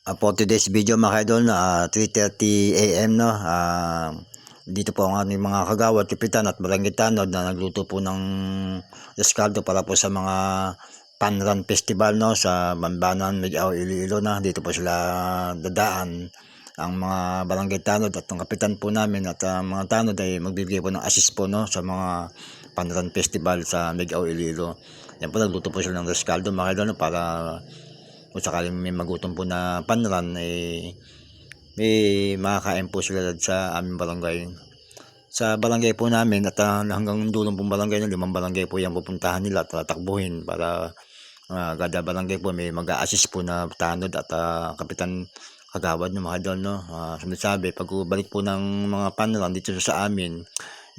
For today's video mga idol, 3:30 AM, no. Dito po ang aming mga kagawad, kapitan at barangay tanod na nagluto po ng reskaldo para po sa mga Panran Festival, no, sa Bambanan, Ligao, Iloilo na. Dito po sila dadaan ang mga barangay tanod at ang kapitan po namin at mga tanod ay magbibigay po ng assist po, no, sa mga Panran Festival sa Ligao, Iloilo. Yan po, nagluto po sila ng reskaldo mga idol, no, para kung sakaling may magutom po na panran, may makakain po sila sa aming barangay. Sa barangay po namin at hanggang dulong pong barangay, 5 barangay po yung pupuntahan nila at tatakbuhin para kada barangay po may mag-a-assist po na tanod at kapitan kagawad ng mga idol, no. Sinasabi, pag balik po ng mga panran dito sa amin,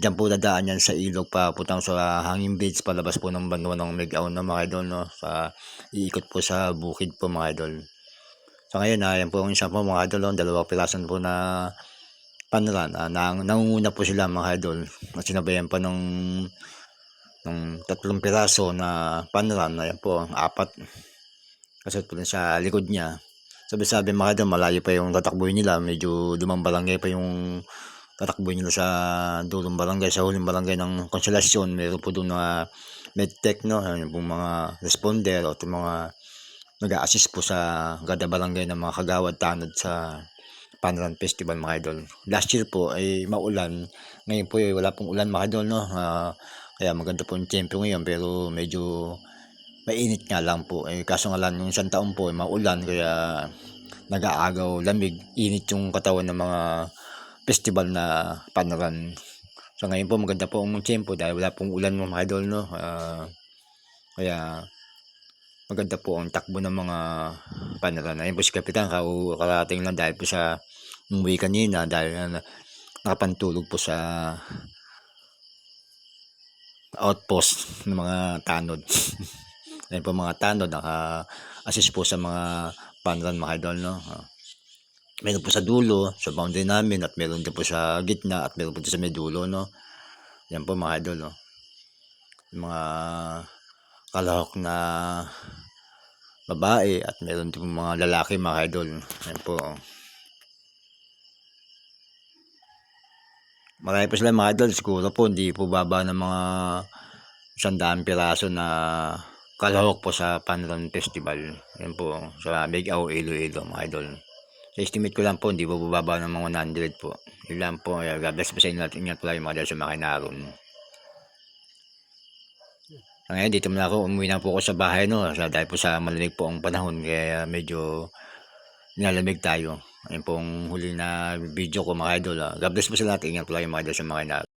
diyan po dadaan yan sa ilog pa putang sa hanging bridge palabas po ng Banwa ng Ligao, no, mga idol, no. Iikot po sa bukid po mga idol. So ngayon, yan po ang isa po mga idol, no, 2 pirasan po na panran. Nangunguna po sila mga idol at sinabayan pa ng 3 piraso na panran. Ayan po, 4 kasi po sa likod niya. Sabi mga idol, malayo pa yung tatakbuhin nila, medyo 5 barangay pa yung tatakbuhin nila sa dulong barangay, sa huling barangay ng Konsolasyon. Meron po doon na medtech, no, yung pong mga responder o mga nag-a-assist po sa kada barangay ng mga kagawad tanod sa Panran Festival mga idol. Last year po ay maulan, ngayon po ay wala pong ulan mga idol, no. Kaya maganda po yung tempo ngayon, pero medyo mainit nga lang po. Kaso nga lang yung isang taon po ay maulan, kaya nag-aagaw lamig, init yung katawan ng mga festival na Panran. So ngayon po maganda po ang tempo dahil wala pong ulan mga idol, no. Kaya maganda po ang takbo ng mga Panran. Ayun po si kapitan, karating lang dahil po sa umuwi kanina dahil nakapantulog po sa outpost ng mga tanod. Ayun po mga tanod, naka-assist po sa mga Panran mga idol, no. Meron po sa dulo, sa boundary namin, at meron din po sa gitna, at meron po sa may dulo, no. Yan po mga idol, no. Mga kalahok na babae at meron din po mga lalaki mga idol. Yan po. Marami po sila mga idol, siguro po hindi po baba ng mga 100 piraso na kalahok po sa Panran Festival. Yan po, sa Ligao, Iloilo mga idol. Sa estimate ko lang po, hindi po bababa ng mga 100 po. Yun lang po. God bless po sa inyo at ingat po tayo mga idol sa makinaron. Ngayon, dito muna ako, umuwi na po ako sa bahay, no. Dahil po sa malamig po ang panahon, kaya medyo nilalamig tayo. Ayun po ang huli na video ko mga idol. God bless po sa lahat, ingat po tayo mga idol sa makinaron.